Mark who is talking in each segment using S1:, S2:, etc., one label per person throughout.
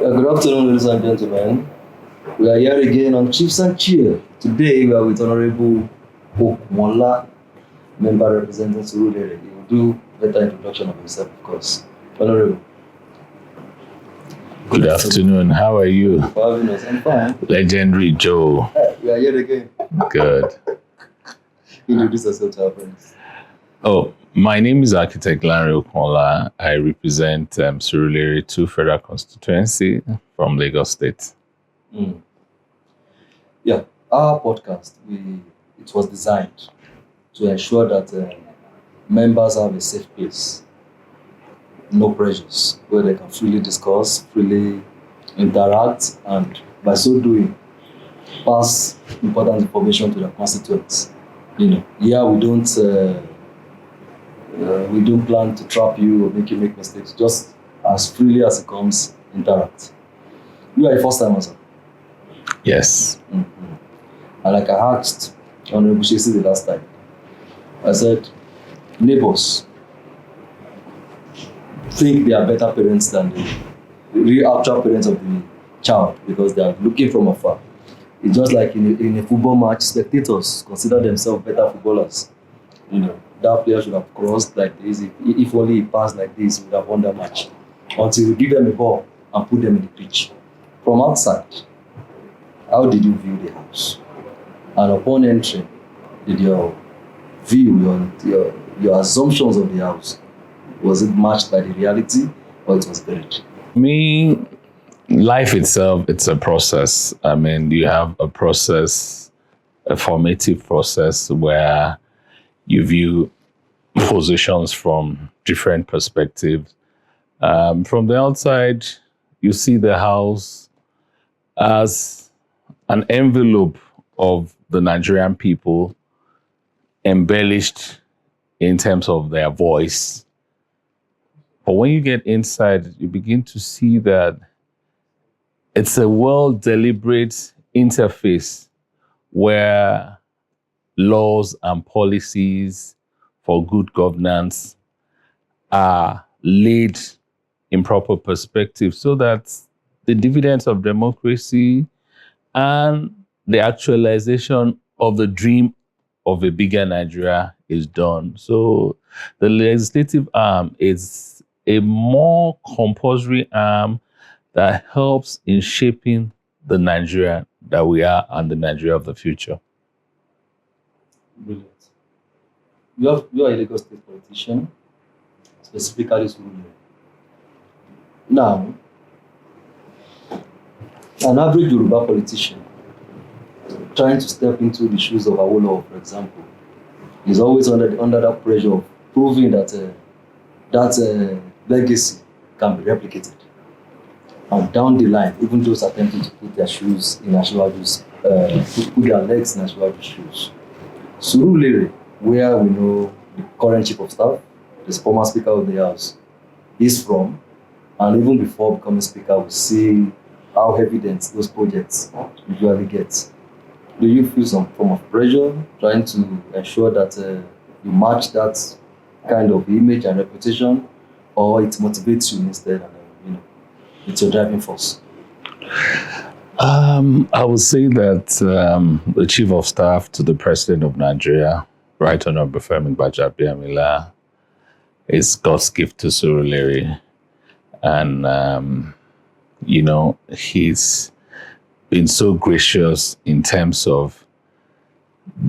S1: Good afternoon, ladies and gentlemen. We are here again on Chiefs and Chill. Today we are with Honorable Okunlola, member representing Surulere. He will do better introduction of himself, of course. Honorable.
S2: Good afternoon. How are you?
S1: For having us. I'm fine.
S2: Legendary Joe.
S1: We are here again.
S2: Good.
S1: Introduce yourself to our friends.
S2: Oh, my name is Architect Hon Okunlola. I represent Surulere 2 Federal Constituency from Lagos State.
S1: Yeah, our podcast, it was designed to ensure that members have a safe place, no pressures, where they can freely discuss, freely interact, and by so doing, pass important information to their constituents. Here we don't plan to trap you or make you make mistakes. Just as freely as it comes, interact. You are a first timer, sir.
S2: Yes.
S1: Mm-hmm. And like I asked Honorable Shesi the last time, I said, neighbors think they are better parents than the real actual parents of the child because they are looking from afar. It's just like in a football match, spectators consider themselves better footballers. That player should have crossed like this. If only he passed like this, he would have won that match. Until you give them a ball and put them in the pitch. From outside, how did you view the house? And upon entering, did your view, your assumptions of the house, was it matched by the reality or it was buried?
S2: Me, life itself, it's a process. I mean, you have a process, a formative process where you view positions from different perspectives. From the outside, you see the house as an envelope of the Nigerian people, embellished in terms of their voice. But when you get inside, you begin to see that it's a well-deliberate interface where laws and policies for good governance are laid in proper perspective so that the dividends of democracy and the actualization of the dream of a bigger Nigeria is done. So the legislative arm is a more compulsory arm that helps in shaping the Nigeria that we are and the Nigeria of the future.
S1: Brilliant. You are a Lagos State politician, specifically Surulere. Now, an average Yoruba politician trying to step into the shoes of Awolowo, for example, is always under that pressure of proving that legacy can be replicated. And down the line, even those attempting to put their shoes in Asiwaju's, put their legs in Asiwaju's shoes. Surulere, where we know the current chief of staff, the former speaker of the house, is from, and even before becoming speaker, we see how evident those projects usually get. Do you feel some form of pressure trying to ensure that you match that kind of image and reputation, or it motivates you instead and it's your driving force?
S2: I would say that the Chief of Staff to the President of Nigeria, Right Honorable Femi Gbajabiamila, is God's gift to Surulere. And, he's been so gracious in terms of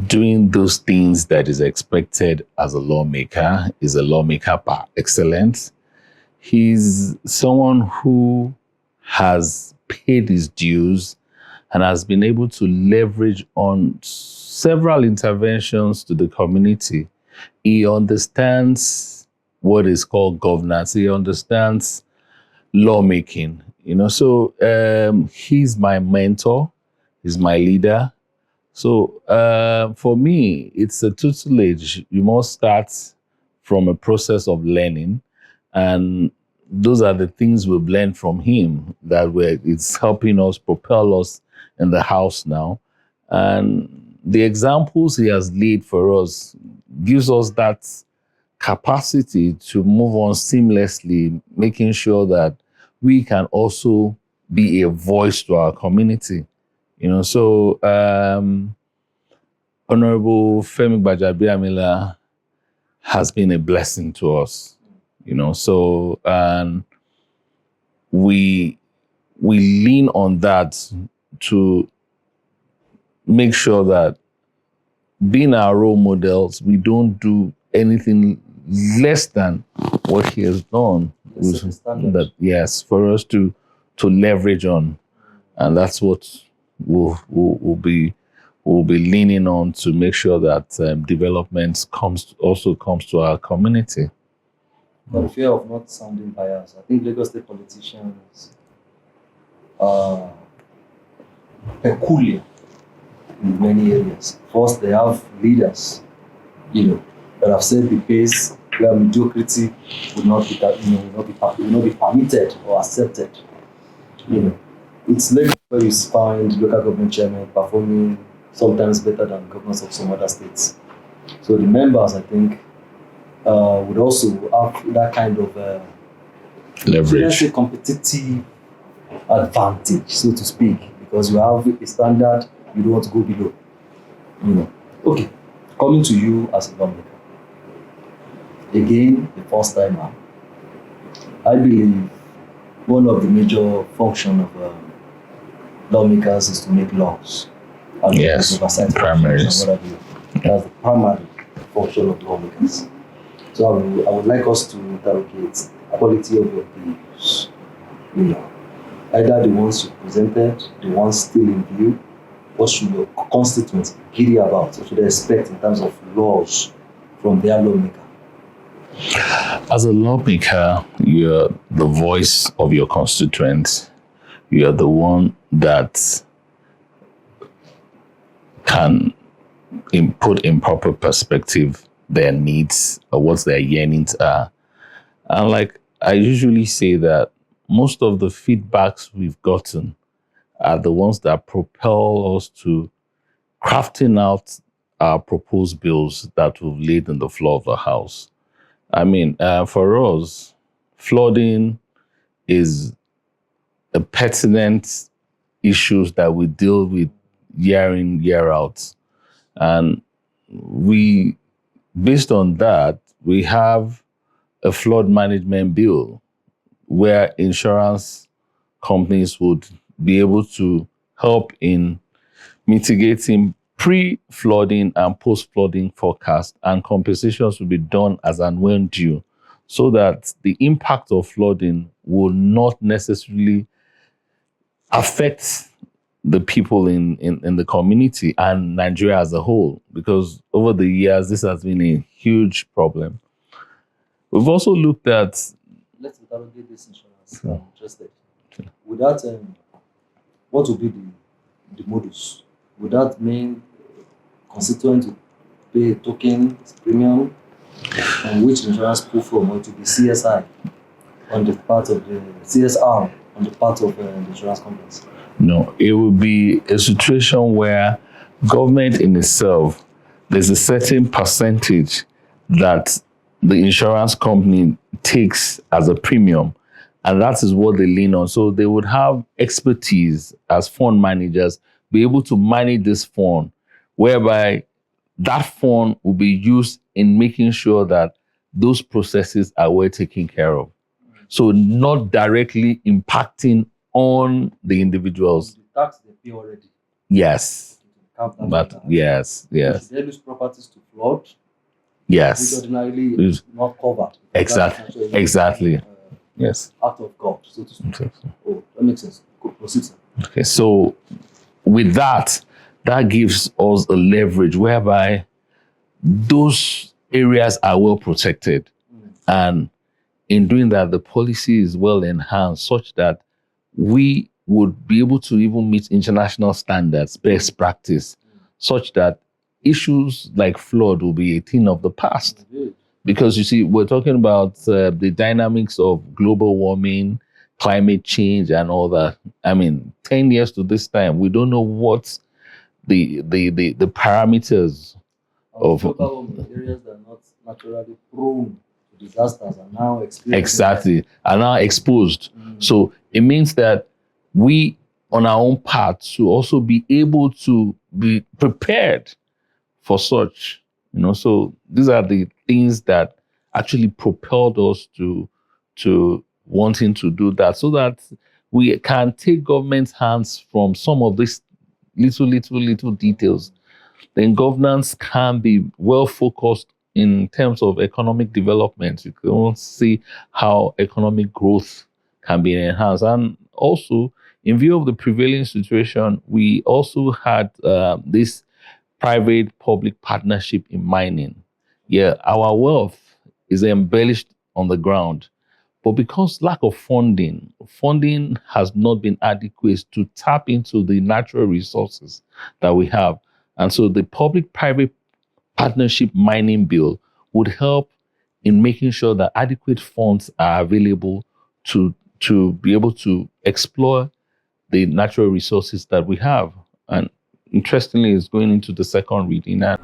S2: doing those things that is expected as a lawmaker, is a lawmaker par excellence. He's someone who has paid his dues and has been able to leverage on several interventions to the community. He understands what is called governance. He understands lawmaking, So he's my mentor. He's my leader. So for me, it's a tutelage. You must start from a process of learning. And those are the things we've learned from him it's helping us, propel us in the house now. And the examples he has laid for us gives us that capacity to move on seamlessly, making sure that we can also be a voice to our community. So Honorable Femi Gbajabiamila has been a blessing to us. So and we lean on that to make sure that being our role models, we don't do anything less than what he has done. That yes, for us to leverage on, and that's what we'll be leaning on to make sure that development comes to our community.
S1: For the fear of not sounding biased, I think Lagos State politicians are peculiar in many areas. First, they have leaders, that have set the pace where mediocrity would not be permitted or accepted. It's Lagos where you find local government chairmen performing sometimes better than governors of some other states. So the members, I think, would also have that kind of
S2: leverage,
S1: let's say, competitive advantage, so to speak, because you have a standard you don't want to go below. Okay, coming to you as a lawmaker, again, the first timer, I believe one of the major functions of lawmakers is to make laws. And
S2: yes, primaries.
S1: That's the primary function of lawmakers. So I would like us to interrogate the quality of your views. Either the ones you presented, the ones still in view. What should your constituents be giddy about? What should they expect in terms of laws from their lawmaker?
S2: As a lawmaker, you're the voice of your constituents. You're the one that can put in proper perspective their needs or what their yearnings are. And like I usually say that most of the feedbacks we've gotten are the ones that propel us to crafting out our proposed bills that we've laid on the floor of the House. I mean, for us, flooding is a pertinent issues that we deal with year in, year out. And based on that, we have a flood management bill where insurance companies would be able to help in mitigating pre-flooding and post-flooding forecast, and compensations will be done as and when due, so that the impact of flooding will not necessarily affect the people in the community and Nigeria as a whole, because over the years, this has been a huge problem. We've also looked at...
S1: Let's interrogate this insurance. I'm interested. Would that, what would be the modus? Would that mean constituents to pay a token premium on which insurance pool from, or to be CSI on the part of the CSR on the part of the insurance companies?
S2: No, it will be a situation where government in itself, there's a certain percentage that the insurance company takes as a premium, and that is what they lean on. So they would have expertise as fund managers, be able to manage this fund, whereby that fund will be used in making sure that those processes are well taken care of. So not directly impacting on the individuals.
S1: The tax they pay already.
S2: Yes. But yes.
S1: If they lose properties to flood,
S2: yes,
S1: which ordinarily is not covered.
S2: Exactly. Yes.
S1: Act of God, so to speak. Oh, that makes sense. Good, proceed, sir.
S2: Okay, so with that gives us a leverage whereby those areas are well protected. And in doing that, the policy is well enhanced such that we would be able to even meet international standards, best practice, such that issues like flood will be a thing of the past. Because you see, we're talking about the dynamics of global warming, climate change, and all that. I mean, 10 years to this time, we don't know what the parameters of
S1: areas that are not naturally prone to disasters are now experiencing.
S2: Exactly, are now exposed. So it means that we on our own part to also be able to be prepared for such. So these are the things that actually propelled us to wanting to do that, so that we can take government's hands from some of these little details. Then governance can be well focused in terms of economic development. You can see how economic growth can be enhanced. And also, in view of the prevailing situation, we also had this private-public partnership in mining. Yeah, our wealth is embellished on the ground, but because lack of funding has not been adequate to tap into the natural resources that we have. And so the public-private partnership mining bill would help in making sure that adequate funds are available to be able to explore the natural resources that we have. And interestingly, it's going into the second reading now.